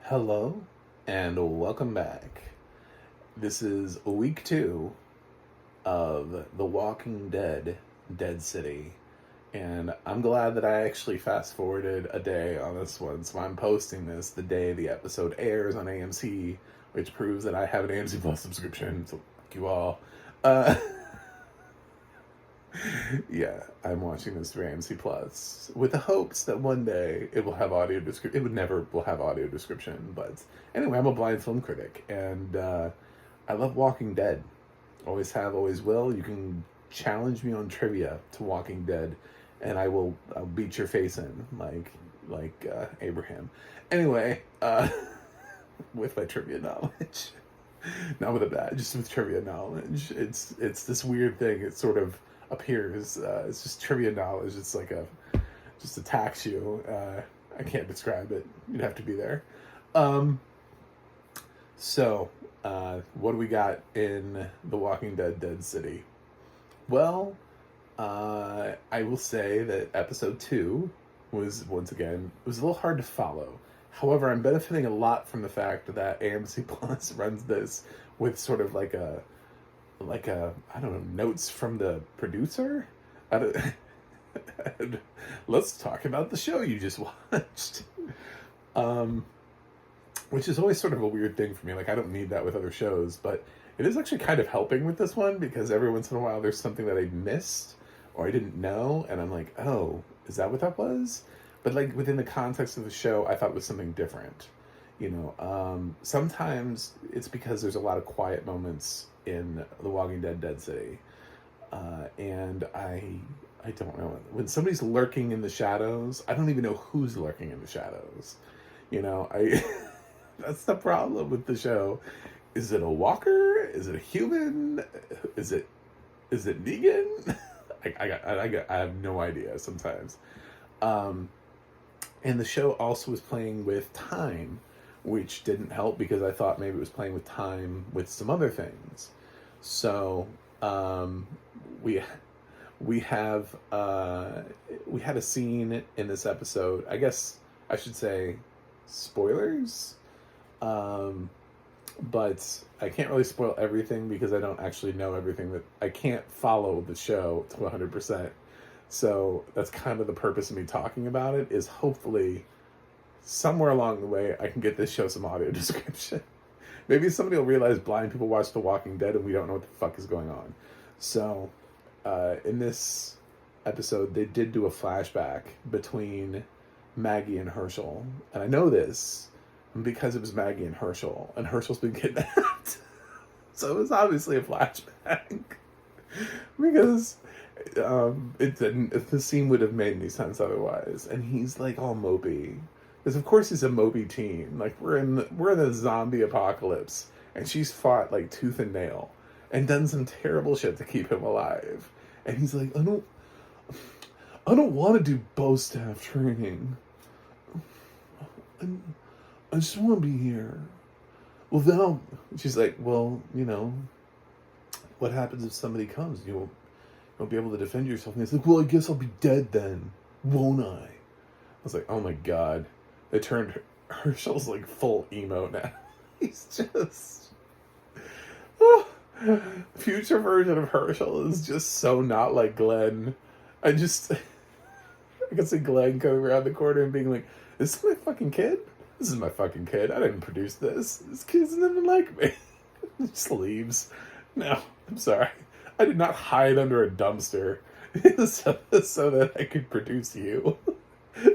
Hello and welcome back. This is week 2 of The Walking Dead, Dead City. And I'm glad that I actually fast forwarded a day on this one. So I'm posting this the day the episode airs on AMC, which proves that I have an AMC Plus subscription. So fuck you all. Uh, yeah, I'm watching this through AMC Plus with the hopes that one day it will have audio description. It would never will have audio description, but anyway, I'm a blind film critic, and I love Walking Dead. Always have, always will. You can challenge me on trivia to Walking Dead, and I'll beat your face in like Abraham. Anyway, with my trivia knowledge. Not with a bad, just with trivia knowledge. It's this weird thing. It sort of appears. It's just trivia knowledge. It's like just attacks you. I can't describe it. You'd have to be there. So, what do we got in The Walking Dead, Dead City? Well, I will say that episode 2 was, once again, it was a little hard to follow. However, I'm benefiting a lot from the fact that AMC Plus runs this with sort of like a I don't know, notes from the producer. I don't, let's talk about the show you just watched. Which is always sort of a weird thing for me. Like, I don't need that with other shows, but it is actually kind of helping with this one because every once in a while there's something that I missed or I didn't know, and I'm like, oh, is that what that was? But like within the context of the show, I thought it was something different. Sometimes it's because there's a lot of quiet moments in The Walking Dead, Dead City, and I don't know, when somebody's lurking in the shadows. I don't even know who's lurking in the shadows. I that's the problem with the show. Is it a walker? Is it a human? Is it Negan? I have no idea sometimes. And the show also was playing with time, which didn't help because I thought maybe it was playing with time with some other things. So we had a scene in this episode. I guess I should say spoilers, but I can't really spoil everything because I don't actually know everything. That I can't follow the show to 100%. So that's kind of the purpose of me talking about it, is hopefully somewhere along the way I can get this show some audio description. Maybe somebody will realize blind people watch The Walking Dead and we don't know what the fuck is going on. So in this episode, they did do a flashback between Maggie and Herschel. And I know this because it was Maggie and Herschel's been kidnapped. So it was obviously a flashback. Because the scene would have made any sense otherwise. And he's like all mopey. Because of course he's a mopey teen. Like we're in the zombie apocalypse, and she's fought like tooth and nail and done some terrible shit to keep him alive. And he's like, I don't want to do bow staff training. I just want to be here. Well, then she's like, well, what happens if somebody comes? You won't be able to defend yourself. And he's like, well, I guess I'll be dead then, won't I? I was like, oh my god. They turned Herschel's like full emo now. He's just... future version of Herschel is just so not like Glenn. I can see Glenn coming around the corner and being like, this is my fucking kid? This is my fucking kid. I didn't produce this. This kid doesn't even like me. He just leaves. No, I'm sorry. I did not hide under a dumpster so that I could produce you.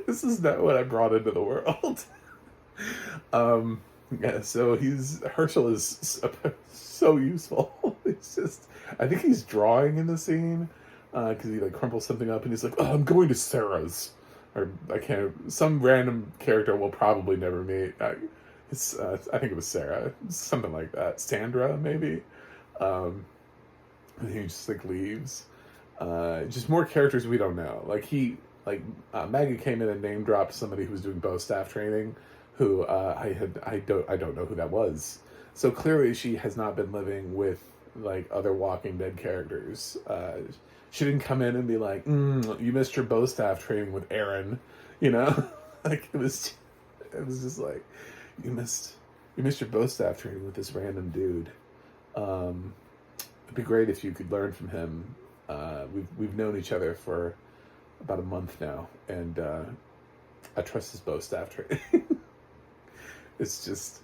This is not what I brought into the world. Yeah, so Herschel is so useful. It's just, I think he's drawing in the scene, because he like crumples something up and he's like, oh, I'm going to Sarah's. Or some random character we'll probably never meet. I think it was Sarah, something like that. Sandra, maybe. And he just like leaves. Just more characters we don't know. Maggie came in and name dropped somebody who was doing bow staff training, who I don't know who that was. So clearly she has not been living with like other Walking Dead characters. She didn't come in and be like, you missed your bow staff training with Aaron, like it was It was just like, you missed your bow staff training with this random dude. It'd be great if you could learn from him. We've known each other for about a month now, and I trust his bow staff training. It's just,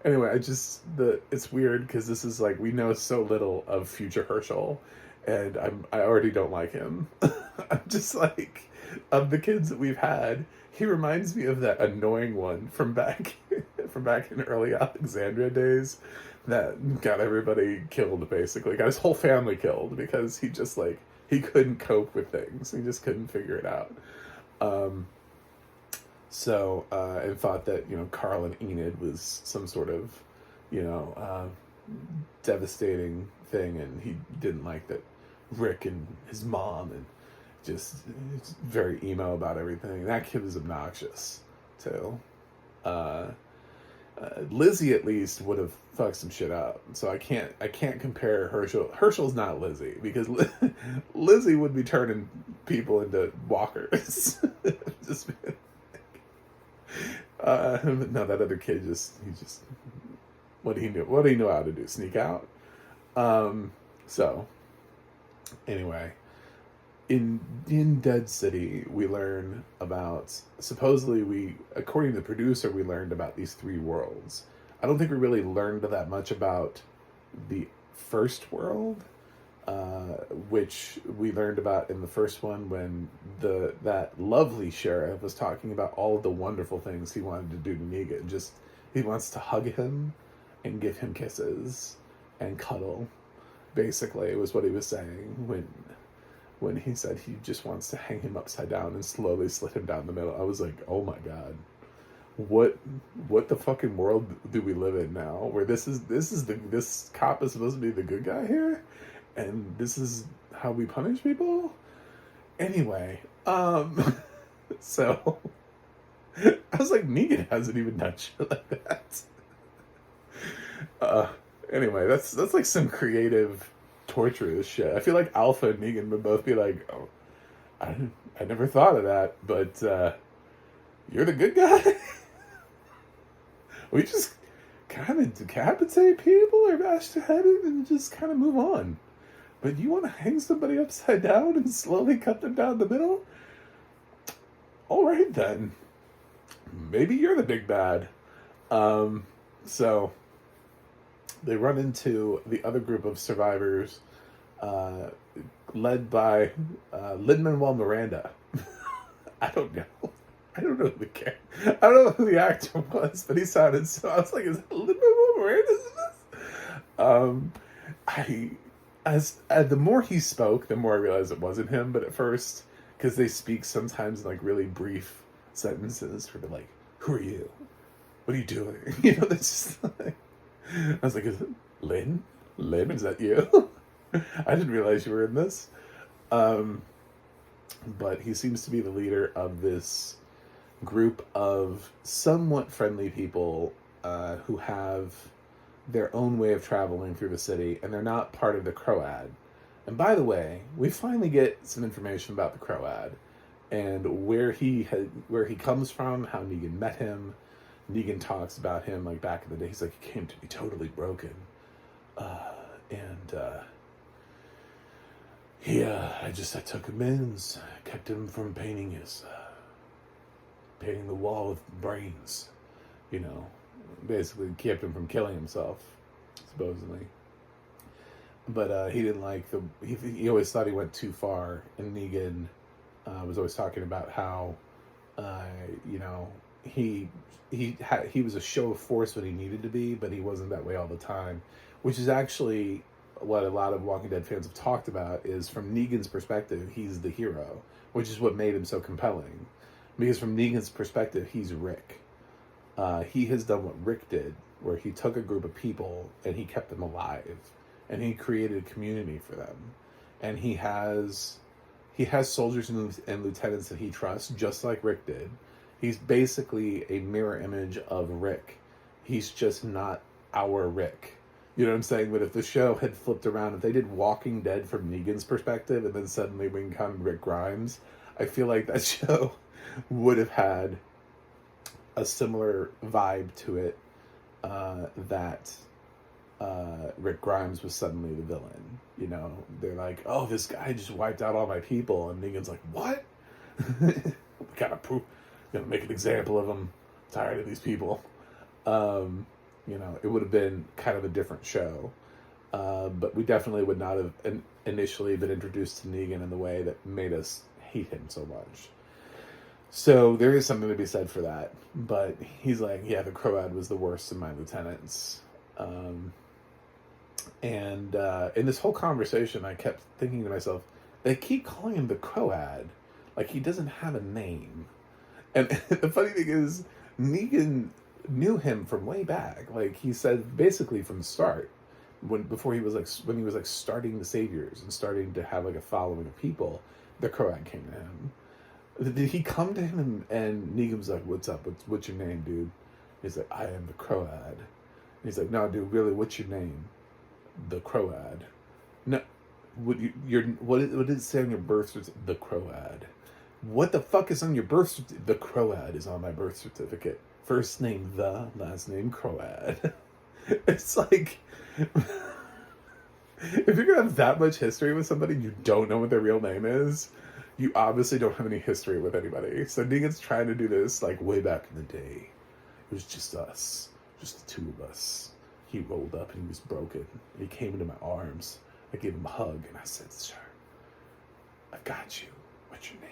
anyway, it's weird because this is like, we know so little of future Herschel, and I already don't like him. I'm just like, of the kids that we've had, he reminds me of that annoying one from back in early Alexandria days that got everybody killed, basically. Got his whole family killed because he just like, he couldn't cope with things. He just couldn't figure it out. And thought that, Carl and Enid was some sort of, devastating thing, and he didn't like that Rick and his mom, and just very emo about everything. That kid was obnoxious too. Lizzie at least would have fucked some shit up. So I can't compare Herschel. Herschel's not Lizzie, because Lizzie would be turning people into walkers. Just no, that other kid what do he know how to do? Sneak out. So anyway, in Dead City, we learn about, supposedly according to the producer, we learned about these 3 worlds. I don't think we really learned that much about the first world, which we learned about in the first one when that lovely sheriff was talking about all of the wonderful things he wanted to do to Negan. He wants to hug him and give him kisses and cuddle. Basically, it was what he was saying when he said he just wants to hang him upside down and slowly slit him down the middle. I was like, oh my god, what the fucking world do we live in now, where this cop is supposed to be the good guy here, and this is how we punish people? Anyway, so I was like, Negan hasn't even done shit like that. Anyway, that's like some creative torturous shit. I feel like Alpha and Negan would both be like, oh, I never thought of that, but you're the good guy? We just kind of decapitate people or bash their head in and just kind of move on. But you want to hang somebody upside down and slowly cut them down the middle? All right, then. Maybe you're the big bad. So they run into the other group of survivors, led by Lin-Manuel Miranda. I don't know who I don't know who the actor was, but he sounded so. I was like, is that Lin-Manuel Miranda in this? The more he spoke, the more I realized it wasn't him. But at first, because they speak sometimes in like really brief sentences, or like, "Who are you? What are you doing?" That's just like. I was like, is it Lynn? Lynn, is that you? I didn't realize you were in this. But he seems to be the leader of this group of somewhat friendly people who have their own way of traveling through the city, and they're not part of the Croad. And by the way, we finally get some information about the Croad and where he comes from, how Negan met him. Negan talks about him like back in the day. He's like, he came to me totally broken. I took him in, kept him from painting the wall with brains. Basically kept him from killing himself, supposedly. But he didn't like he always thought he went too far. And Negan was always talking about how, he was a show of force when he needed to be, but he wasn't that way all the time, which is actually what a lot of Walking Dead fans have talked about. Is from Negan's perspective, he's the hero, which is what made him so compelling, because from Negan's perspective, he's Rick. He has done what Rick did, where he took a group of people and he kept them alive, and he created a community for them, and he has soldiers and lieutenants that he trusts, just like Rick did. He's basically a mirror image of Rick. He's just not our Rick. You know what I'm saying? But if the show had flipped around, if they did Walking Dead from Negan's perspective, and then suddenly we encountered Rick Grimes, I feel like that show would have had a similar vibe to it, that Rick Grimes was suddenly the villain. You know, they're like, oh, this guy just wiped out all my people, and Negan's like, what? Gotta prove, gonna make an example of him. I'm tired of these people. You know, it would have been kind of a different show. But we definitely would not have initially been introduced to Negan in the way that made us hate him so much. So there is something to be said for that. But he's like, yeah, the Croat was the worst of my lieutenants. And in this whole conversation, I kept thinking to myself, they keep calling him the Croat. Like, he doesn't have a name. And the funny thing is, Negan knew him from way back. Like, he said basically from the start, when he was starting the Saviors and starting to have like a following of people, the Croat came to him. Did he come to him and Negan was like, what's up? What's your name, dude? He's like, I am the Croat. And he's like, no, dude, really, what's your name? The Croat. No, what did it say on your birth certificate? The Croat. What the fuck is on your birth certificate? The Croat is on my birth certificate. First name the, last name Croat. It's like, if you're gonna have that much history with somebody, you don't know what their real name is. You obviously don't have any history with anybody. So Negan's trying to do this like way back in the day. It was just us, just the two of us. He rolled up and he was broken. He came into my arms. I gave him a hug and I said, sir, I got you. What's your name?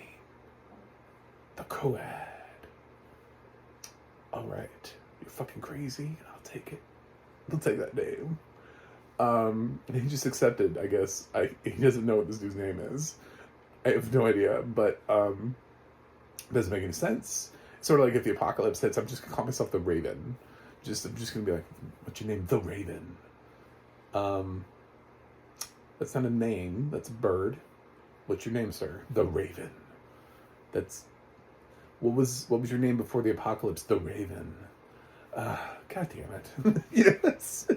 The Croat. All right. You're fucking crazy. I'll take it. I'll take that name. And he just accepted, I guess. He doesn't know what this dude's name is. I have no idea, but it doesn't make any sense. It's sort of like if the apocalypse hits, I'm just gonna call myself the Raven. I'm just gonna be like, what's your name? The Raven. That's not a name. That's a bird. What's your name, sir? The Raven. That's what was your name before the apocalypse? The Raven. God damn it. Yes.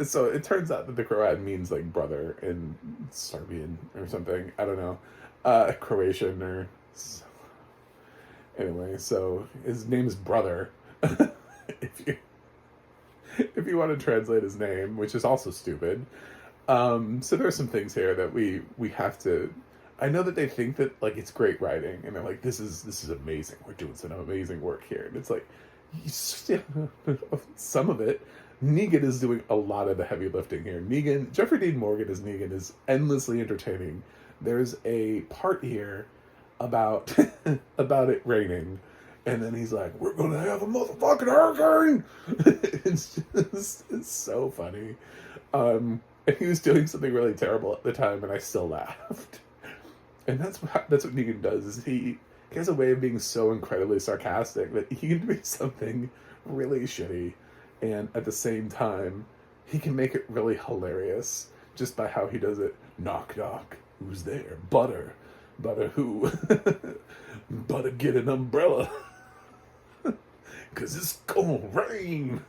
So it turns out that the Croat means like brother in Serbian or something. I don't know. Croatian or... Anyway, so his name is Brother. if you want to translate his name, which is also stupid. So there are some things here that we have to... I know that they think that like it's great writing, and they're like, this is amazing. We're doing some amazing work here. And it's like, some of it... Negan is doing a lot of the heavy lifting here. Jeffrey Dean Morgan as Negan is endlessly entertaining. There's a part here about it raining, and then he's like, "We're gonna have a motherfucking hurricane." It's so funny. And he was doing something really terrible at the time, and I still laughed. And that's what Negan does. Is he has a way of being so incredibly sarcastic that he can do something really shitty. And at the same time, he can make it really hilarious just by how he does it. Knock, knock. Who's there? Butter. Butter who? Butter get an umbrella. 'Cause it's gonna rain.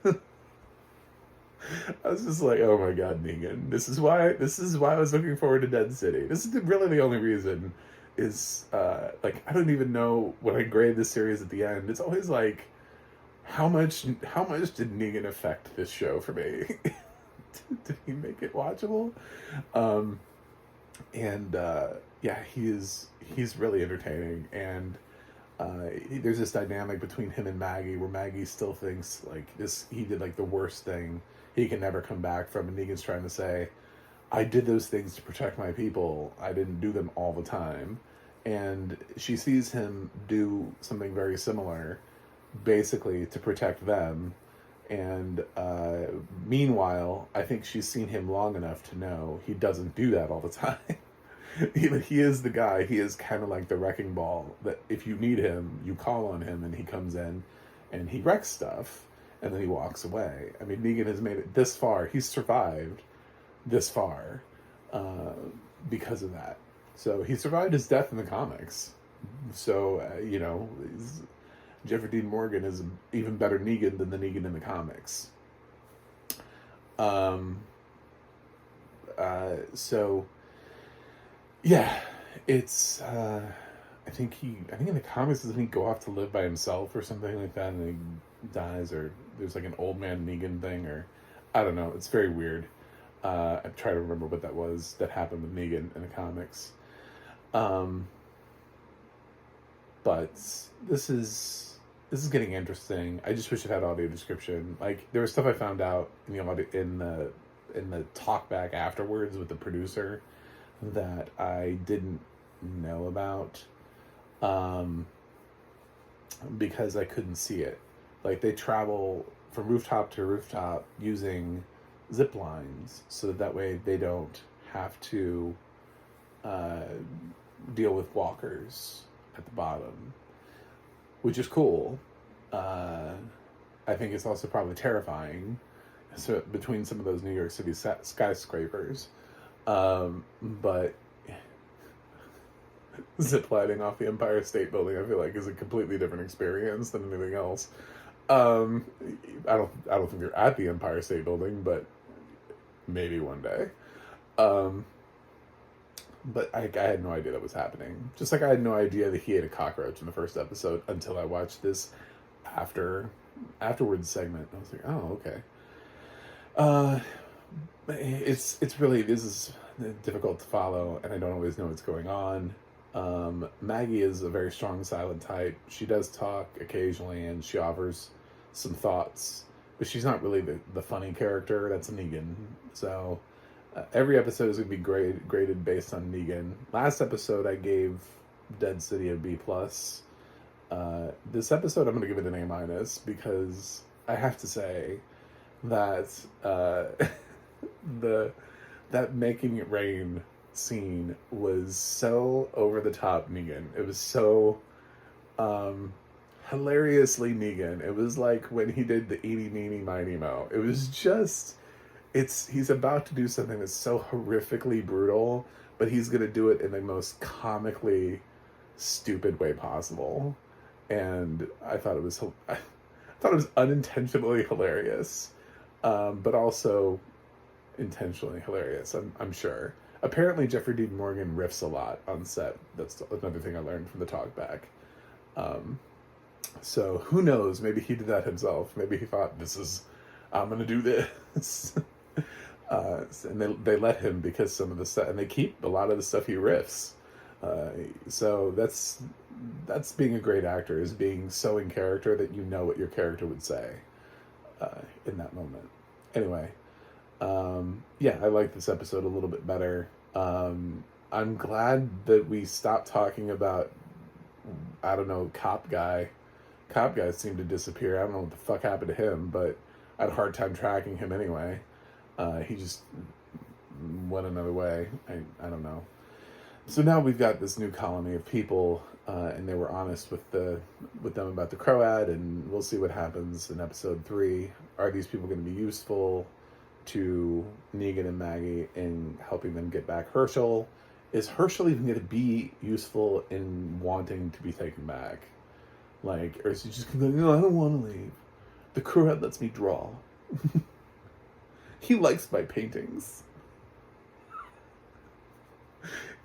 I was just like, oh my god, Negan. This is why I was looking forward to Dead City. This is really the only reason is, like, I don't even know when I grade this series at the end. It's always like, how much did Negan affect this show for me? Did he make it watchable? Yeah, he's really entertaining, and there's this dynamic between him and Maggie where Maggie still thinks like he did like the worst thing he can never come back from, and Negan's trying to say, I did those things to protect my people. I didn't do them all the time. And she sees him do something very similar, basically to protect them. And meanwhile, I think she's seen him long enough to know he doesn't do that all the time. He is the guy. He is kind of like the wrecking ball that if you need him, you call on him and he comes in and he wrecks stuff and then he walks away. I mean, Negan has made it this far. He's survived this far because of that. So he survived his death in the comics. So, Jeffrey Dean Morgan is an even better Negan than the Negan in the comics. So, yeah, it's I think in the comics, doesn't he go off to live by himself or something like that, and he dies, or there's like an old man Negan thing, or I don't know. It's very weird. I'm trying to remember what that was that happened with Negan in the comics. But this is getting interesting. I just wish it had audio description. Like, there was stuff I found out in the audio, in the talk back afterwards with the producer that I didn't know about, because I couldn't see it. Like, they travel from rooftop to rooftop using zip lines, so that way they don't have to deal with walkers at the bottom, which is cool. I think it's also probably terrifying. So between some of those New York City skyscrapers, but ziplining off the Empire State Building, I feel like, is a completely different experience than anything else. I don't think they're at the Empire State Building, but maybe one day. But I had no idea that was happening. Just like I had no idea that he ate a cockroach in the first episode until I watched this afterwards segment. I was like, oh, okay. It's really, this is difficult to follow, and I don't always know what's going on. Maggie is a very strong silent type. She does talk occasionally, and she offers some thoughts, but she's not really the funny character. That's Negan. So every episode is going to be graded based on Negan. Last episode I gave Dead City a B+. This episode I'm going to give it an A- because I have to say that that Making It Rain scene was so over the top Negan. It was so hilariously Negan. It was like when he did the eeny meeny miny mo. It was just, he's about to do something that's so horrifically brutal, but he's gonna do it in the most comically stupid way possible. And I thought it was unintentionally hilarious, but also intentionally hilarious. I'm sure. Apparently, Jeffrey Dean Morgan riffs a lot on set. That's another thing I learned from the talk back. So who knows? Maybe he did that himself. Maybe he thought, I'm gonna do this. And they let him, because some of the stuff, and they keep a lot of the stuff he riffs. So that's being a great actor, is being so in character that you know what your character would say in that moment. Anyway, yeah, I like this episode a little bit better. I'm glad that we stopped talking about, I don't know, Cop Guy. Cop Guy seemed to disappear. I don't know what the fuck happened to him, but I had a hard time tracking him anyway. He just went another way. I don't know. So now we've got this new colony of people, and they were honest with them about the Croat, and we'll see what happens in episode 3. Are these people going to be useful to Negan and Maggie in helping them get back Herschel? Is Herschel even going to be useful in wanting to be taken back? Like, or is he just going to go, no, I don't want to leave. The Croat lets me draw. He likes my paintings.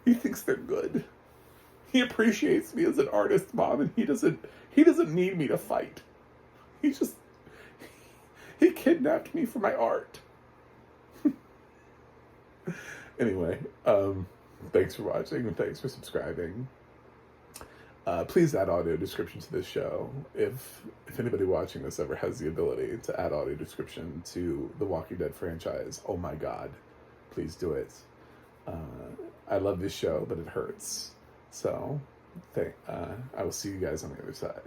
He thinks they're good. He appreciates me as an artist, Mom, and he doesn't need me to fight. He kidnapped me for my art. Anyway, thanks for watching, and thanks for subscribing. Please add audio description to this show. If anybody watching this ever has the ability to add audio description to the Walking Dead franchise, oh my god, please do it. I love this show, but it hurts. So, I will see you guys on the other side.